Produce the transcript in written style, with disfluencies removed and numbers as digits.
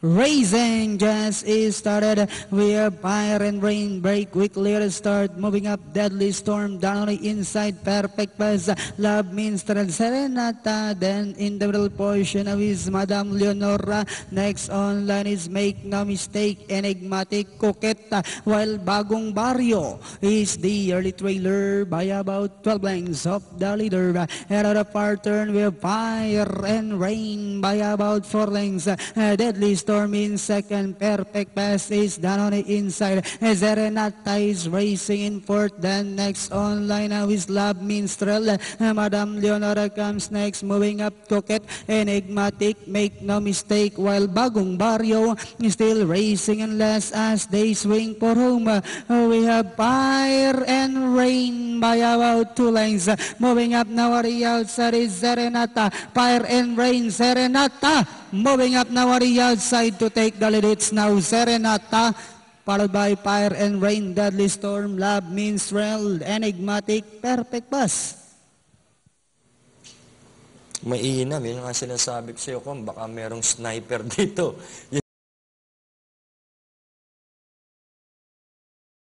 Racing just is started. We have Fire and Rain break quickly to start. Moving up, Deadly Storm down on the inside. Perfect Pass. Love Minstrel Serenata. Then in the middle portion of his Madame Leonora. Next on line is Make No Mistake, Enigmatic Coquette. While Bagong Barrio is the early trailer by about 12 lengths of the leader. And on the far turn, we have Fire and Rain by about 4 lengths. Deadly Storm in second. Perfect Pass is down on the inside. Serenata is racing in fourth. Then next on line now is Love Minstrel. Madame Leonora comes next. Moving up, Coquette, Enigmatic, Make No Mistake, while Bagong Barrio is still racing in last as they swing for home. We have Fire and Rain by about 2 lengths. Moving up now on the outside is Serenata. Fire and Rain, Serenata. Moving up now on the outside to take the lead. It's now Serenata, followed by Fire and Rain, Deadly Storm, Love Minstrel, Enigmatic, Perfect Pass. Mainam, yun nga sinasabi ko sa'yo kung baka merong sniper dito.